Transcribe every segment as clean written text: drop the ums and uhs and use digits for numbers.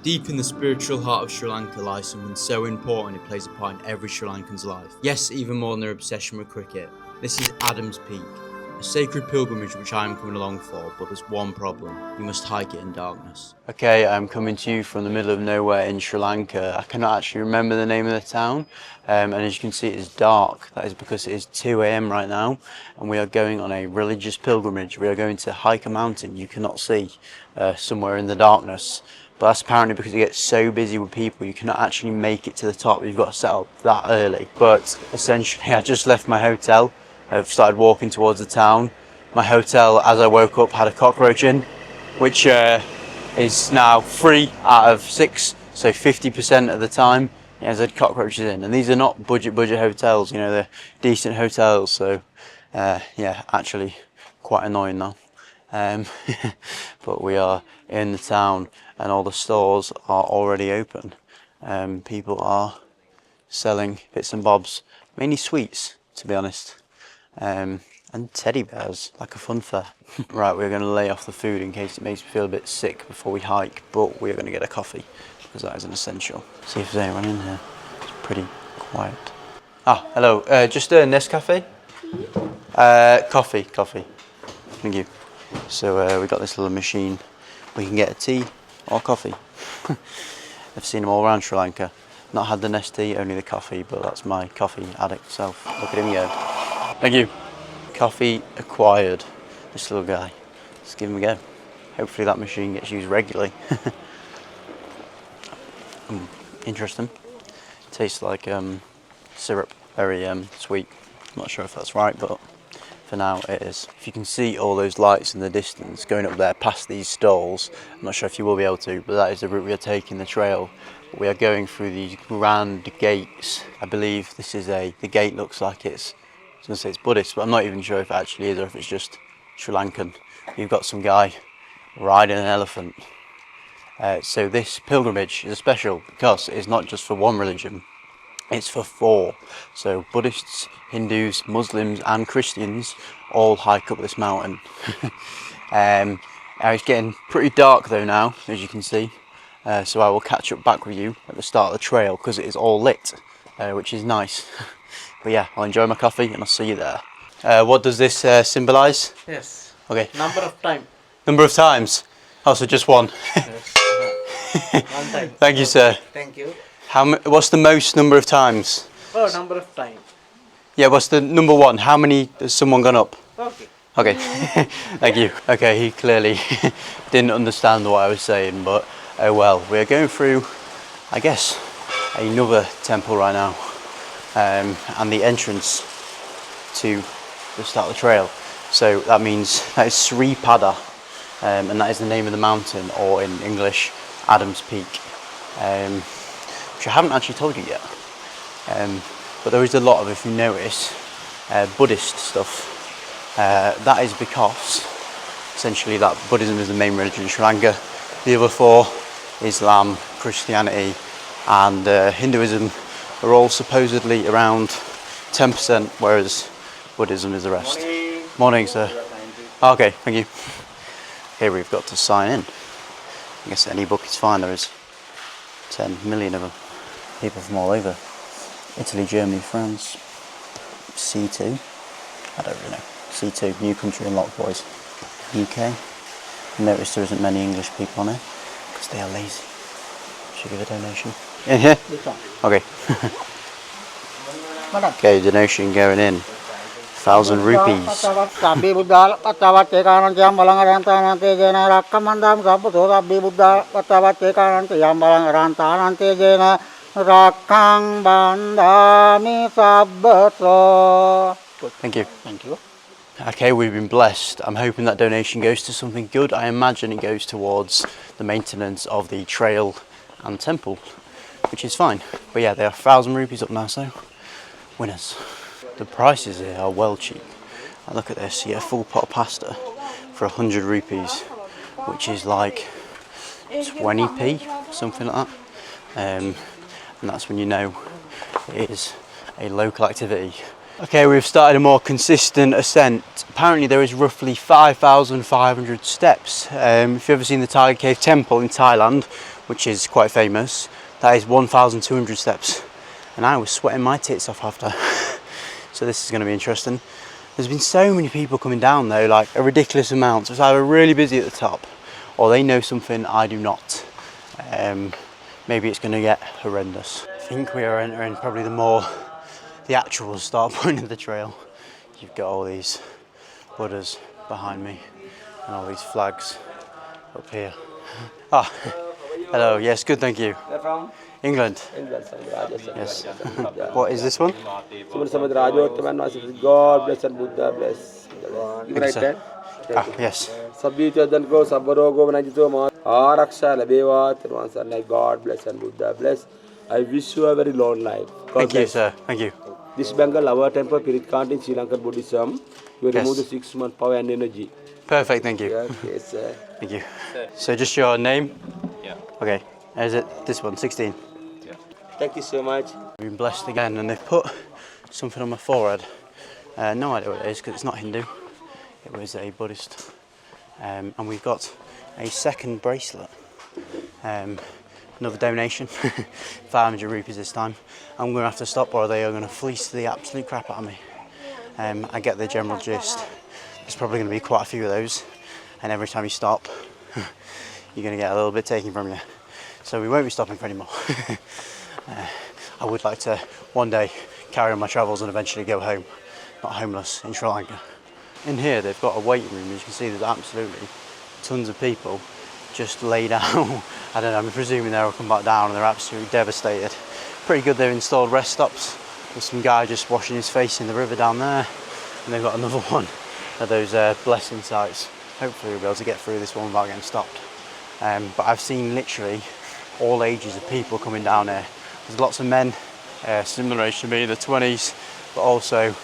Deep in the spiritual heart of Sri Lanka lies something so important it plays a part in every Sri Lankan's life. Yes, even more than their obsession with cricket. This is Adam's Peak, a sacred pilgrimage which I am coming along for, but there's one problem. You must hike it in darkness. Okay, I'm coming to you from the middle of nowhere in Sri Lanka. I cannot actually remember the name of the town, and as you can see it is dark. That is because it is 2 AM right now, and we are going on a religious pilgrimage. We are going to hike a mountain you cannot see somewhere in the darkness. But that's apparently because it gets so busy with people, you cannot actually make it to the top. You've got to set up that early. But essentially, I just left my hotel. I've started walking towards the town. My hotel, as I woke up, had a cockroach in, which is now 3 out of 6. So 50% of the time, it has had cockroaches in. And these are not budget hotels, you know, they're decent hotels. So yeah, actually quite annoying now. But we are in the town and all the stores are already open. People are selling bits and bobs, mainly sweets to be honest, and teddy bears, like a fun fair. Right, we're going to lay off the food in case it makes me feel a bit sick before we hike, but we're going to get a coffee because that is an essential. See if there's anyone in here. It's pretty quiet. Ah, hello, just a Nescafe? Coffee. Thank you. So we got this little machine. We can get a tea or coffee. I've seen them all around Sri Lanka. Not had the Nestea, only the coffee, but that's my coffee addict self. Look at him go. Thank you. Coffee acquired. This little guy. Let's give him a go. Hopefully that machine gets used regularly. Interesting. Tastes like syrup. Very sweet. I'm not sure if that's right, but for now it is. If you can see all those lights in the distance going up there past these stalls, I'm not sure if you will be able to, but that is the route we are taking, the trail. We are going through these grand gates. I believe this is the gate looks like I was going to say it's Buddhist, but I'm not even sure if it actually is or if it's just Sri Lankan. You've got some guy riding an elephant. So this pilgrimage is special because it's not just for one religion. It's for 4. So Buddhists, Hindus, Muslims and Christians all hike up this mountain. It's getting pretty dark though now, as you can see. So I will catch up back with you at the start of the trail because it is all lit, which is nice. But yeah, I'll enjoy my coffee and I'll see you there. What does this symbolise? Yes. Okay. Number of time. Number of times? Oh, so just one. Yes. One time. Thank you, sir. Thank you. What's the most number of times? Oh, number of time. Yeah, what's the number 1? How many has someone gone up? Okay. Okay, thank you. Okay, he clearly didn't understand what I was saying, but oh well. We're going through, I guess, another temple right now, and the entrance to the start of the trail. So that means that is Sri Pada, and that is the name of the mountain, or in English, Adam's Peak. Which I haven't actually told you yet, but there is a lot of, if you notice, Buddhist stuff. That is because essentially that Buddhism is the main religion in Sri Lanka. The other 4, Islam, Christianity and Hinduism, are all supposedly around 10%, whereas Buddhism is the rest. Morning, sir. Okay, thank you. Here we've got to sign in. I guess any book is fine, there is 10 million of them. People from all over. Italy, Germany, France. C2. I don't really know. C2, new country unlocked, boys. UK. Notice there isn't many English people on here because they are lazy. Should give a donation. In here? Okay. Okay, donation going in. 1,000 rupees. Thank you. Thank you. Okay, we've been blessed. I'm hoping that donation goes to something good. I imagine it goes towards the maintenance of the trail and temple, which is fine. But yeah, they are 1,000 rupees up now, so winners. The prices here are well cheap. Now look at this, you get a full pot of pasta for 100 rupees, which is like 20p, something like that. And that's when you know it is a local activity. Okay, we've started a more consistent ascent. Apparently there is roughly 5,500 steps. If you've ever seen the Tiger Cave Temple in Thailand, which is quite famous. That is 1,200 steps, and I was sweating my tits off after. So this is going to be interesting. There's been so many people coming down though, like a ridiculous amount. So it's either really busy at the top, or they know something I do not. Maybe it's going to get horrendous. I think we are entering probably the actual start point of the trail. You've got all these Buddhas behind me and all these flags up here. Ah, hello. Yes, good, thank you. Where from? England. England. Yes. What is this one? God bless and Buddha bless. You Thank write you, that? Ah, yes. Sabbichadanko Sabbarogo Vanajito Araksha Labeva Tirvansana. God bless and Buddha bless. I wish you a very long life. God Thank you, bless. sir. Thank you. This Bengal, our temple, Pirikant in Sri Lanka Buddhism, you remove the Yes. 6 month power and energy. Perfect, thank you. Yes, sir. Thank you. So just your name? Yeah. Okay. Is it this one, 16? Yeah. Thank you so much. I've been blessed again, and they've put something on my forehead. No idea what it is because it's not Hindu. It was a Buddhist. And we've got a second bracelet. Another donation, 500 rupees this time. I'm going to have to stop or they are going to fleece the absolute crap out of me. I get the general gist. There's probably going to be quite a few of those, and every time you stop, you're going to get a little bit taken from you. So we won't be stopping for any more. I would like to one day carry on my travels and eventually go home, not homeless in Sri Lanka. In here they've got a waiting room. As you can see, there's absolutely tons of people just lay down. I don't know, I'm presuming they'll come back down and they're absolutely devastated. Pretty good they've installed rest stops. There's some guy just washing his face in the river down there, and they've got another one of those blessing sites. Hopefully we'll be able to get through this one without getting stopped. But I've seen literally all ages of people coming down here. There's lots of men, similar age to me, in the 20s, but also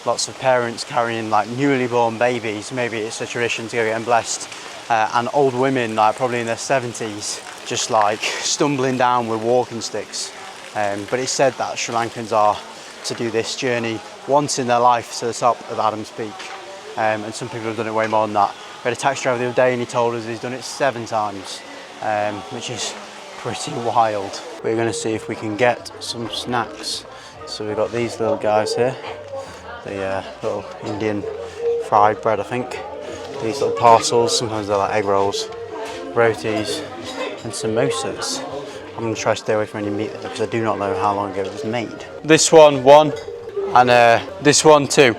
lots of parents carrying like newly born babies. Maybe it's a tradition to go get them blessed. And old women, like probably in their 70s, just like stumbling down with walking sticks. But it's said that Sri Lankans are to do this journey once in their life to the top of Adam's Peak. And some people have done it way more than that. We had a taxi driver the other day and he told us he's done it 7 times, which is pretty wild. We're going to see if we can get some snacks. So we've got these little guys here, the little Indian fried bread, I think. These little parcels, sometimes they're like egg rolls, rotis and samosas. I'm going to try to stay away from any meat because I do not know how long ago it was made. This one, and this one, 2.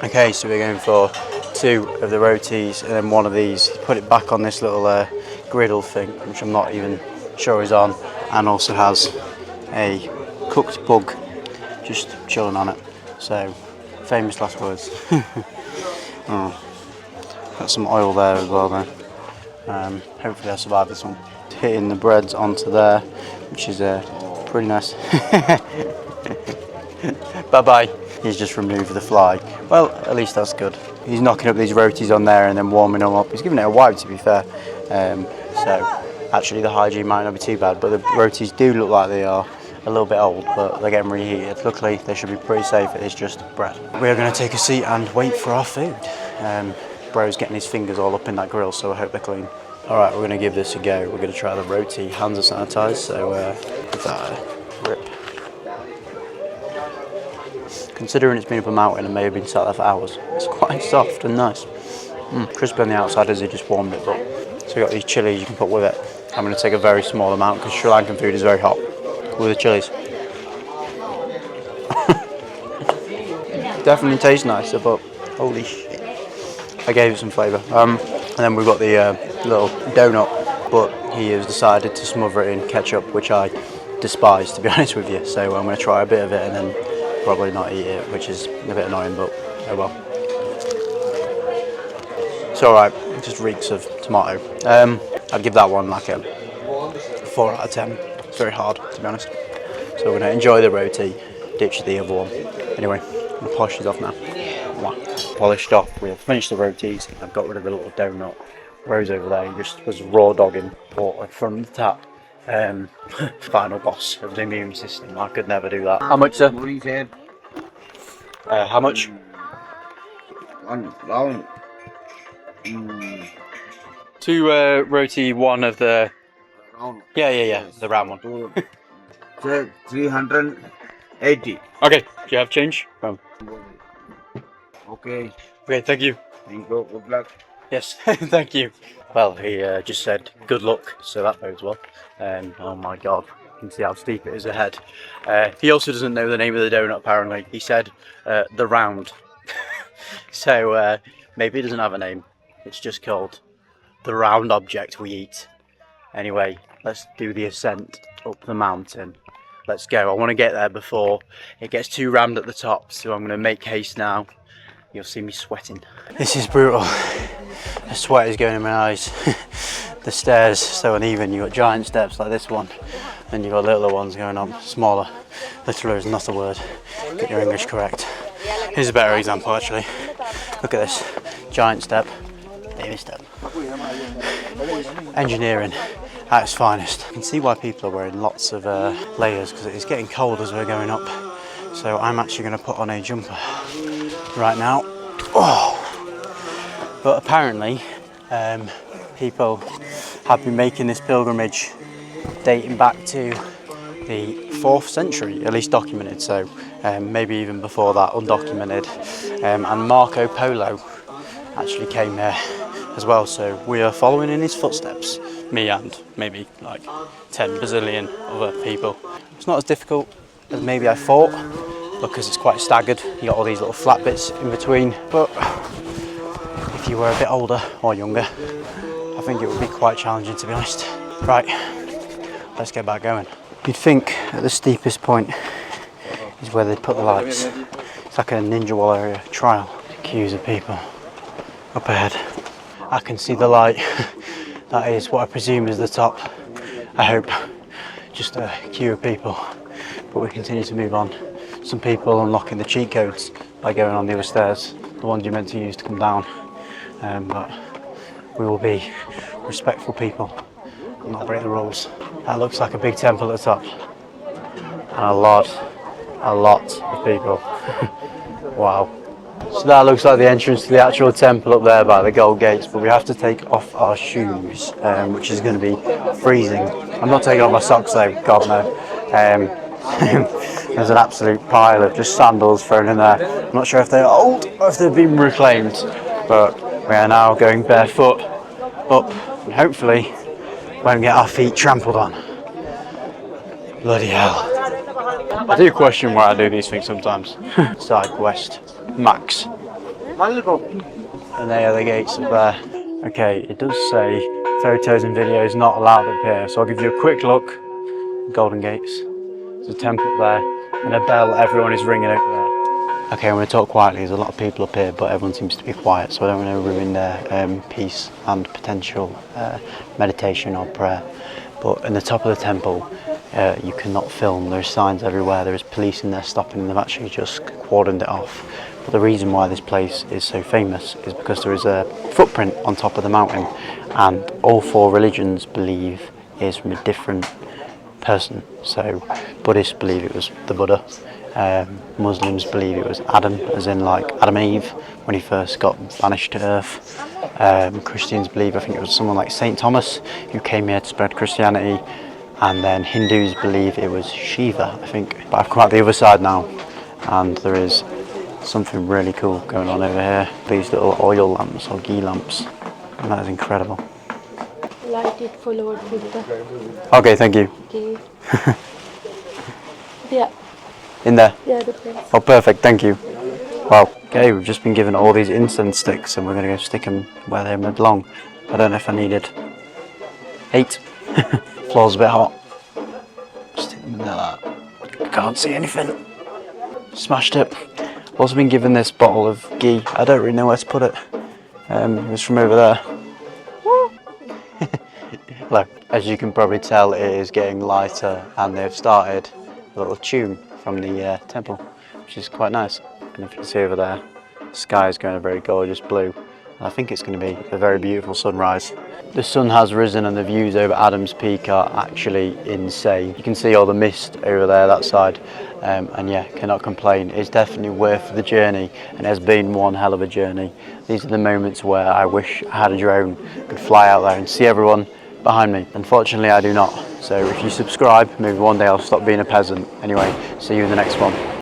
Okay, so we're going for 2 of the rotis and then 1 of these. Put it back on this little griddle thing, which I'm not even sure is on, and also has a cooked bug just chilling on it. So, famous last words. Oh. Got some oil there as well then. Hopefully I'll survive this one. Hitting the breads onto there, which is pretty nice. Bye bye. He's just removed the fly. Well, at least that's good. He's knocking up these rotis on there and then warming them up. He's giving it a wipe, to be fair. So actually the hygiene might not be too bad, but the rotis do look like they are a little bit old, but they're getting reheated. Luckily they should be pretty safe. It is just bread. We're going to take a seat and wait for our food. Bro's getting his fingers all up in that grill, so I hope they're clean. Alright, we're going to give this a go. We're going to try the roti. Hands are sanitised, so give that a rip. Considering it's been up a mountain and may have been sat there for hours, it's quite soft and nice. Crispy on the outside as he just warmed it, but so we've got these chilies you can put with it. I'm going to take a very small amount because Sri Lankan food is very hot with the chilies. Definitely tastes nicer, but holy shit. I gave it some flavour. And then we've got the little donut, but he has decided to smother it in ketchup, which I despise, to be honest with you. So I'm going to try a bit of it and then probably not eat it, which is a bit annoying, but oh well. It's alright, it just reeks of tomato. I'd give that one like a 4 out of 10. It's very hard, to be honest. So we're going to enjoy the roti, ditch the other one. Anyway, I'm going to polish these off now. Polished off, we've finished the rotis, I've got rid of the little donut. Rose over there, he just was raw dogging water from the tap. Final boss of the immune system, I could never do that. How much, sir? How much? 1 round. 2 roti, 1 of the Round. Yeah, the round one. Two, say 380. Okay, do you have change? Okay. Okay, thank you. Thank you. Good luck. Yes, thank you. Well, he just said good luck, so that bodes well. Oh my god, you can see how steep it is ahead. He also doesn't know the name of the donut apparently. He said the round. So maybe it doesn't have a name. It's just called the round object we eat. Anyway, let's do the ascent up the mountain. Let's go. I want to get there before it gets too rammed at the top, so I'm going to make haste now. You'll see me sweating. This is brutal. The sweat is going in my eyes. The stairs so uneven. You've got giant steps like this one, and you've got littler ones going up, smaller. Littler is not a word. Get your English correct. Here's a better example actually. Look at this. Giant step, baby step. Engineering at its finest. You can see why people are wearing lots of layers because it's getting cold as we're going up. So I'm actually going to put on a jumper right now. Oh. But apparently people have been making this pilgrimage dating back to the 4th century, at least documented, so maybe even before that, undocumented. And Marco Polo actually came here as well, so we are following in his footsteps. Me and maybe like 10 bazillion other people. It's not as difficult as maybe I thought, because it's quite staggered. You got all these little flat bits in between, but if you were a bit older or younger, I think it would be quite challenging, to be honest. Right, let's get back going. You'd think at the steepest point is where they'd put the lights. It's like a Ninja Warrior trial. Queues of people up ahead. I can see the light. That is what I presume is the top. I hope. Just a queue of people. But we continue to move on. Some people unlocking the cheat codes by going on the other stairs, the ones you're meant to use to come down. But we will be respectful people and not break the rules. That looks like a big temple at the top. And a lot of people. Wow. So that looks like the entrance to the actual temple up there by the gold gates, but we have to take off our shoes, which is going to be freezing. I'm not taking off my socks though, God no. There's an absolute pile of just sandals thrown in there. I'm not sure if they're old or if they've been reclaimed, but we are now going barefoot up and hopefully won't get our feet trampled on. Bloody hell. I do question why I do these things sometimes. Side west, max. And there are the gates up there. Okay, it does say photos and videos not allowed up here, so I'll give you a quick look. Golden Gates. There's a temple up there and a bell everyone is ringing over there. Okay, I'm going to talk quietly. There's a lot of people up here, but everyone seems to be quiet, so I don't want to ruin their peace and potential meditation or prayer. But in the top of the temple, you cannot film. There's signs everywhere. There's police in there stopping, and they've actually just cordoned it off. But the reason why this place is so famous is because there is a footprint on top of the mountain, and all 4 religions believe is from a different person. So Buddhists believe it was the Buddha. Muslims believe it was Adam, as in like Adam and Eve when he first got banished to earth. Christians believe, I think it was someone like Saint Thomas who came here to spread Christianity, and then Hindus believe it was Shiva, I think. But I've come out the other side now, and there is something really cool going on over here. These little oil lamps or ghee lamps, and that is incredible. Light it forward with the Okay, thank you. okay. Yeah, In there? yeah, the place. Oh, perfect, thank you. Well, okay, we've just been given all these incense sticks and we're going to go stick them where they belong. I don't know if I needed 8. Floor's a bit hot. Stick them in there like that. Can't see anything. Smashed it. Also been given this bottle of ghee. I don't really know where to put it. It was from over there. Look, as you can probably tell, it is getting lighter and they've started a little tune from the temple, which is quite nice. And if you can see over there, the sky is going a very gorgeous blue. And I think it's going to be a very beautiful sunrise. The sun has risen and the views over Adams Peak are actually insane. You can see all the mist over there, that side. And yeah, cannot complain. It's definitely worth the journey and it has been one hell of a journey. These are the moments where I wish I had a drone, could fly out there and see everyone, behind me. Unfortunately, I do not. So if you subscribe, maybe one day I'll stop being a peasant. Anyway, see you in the next one.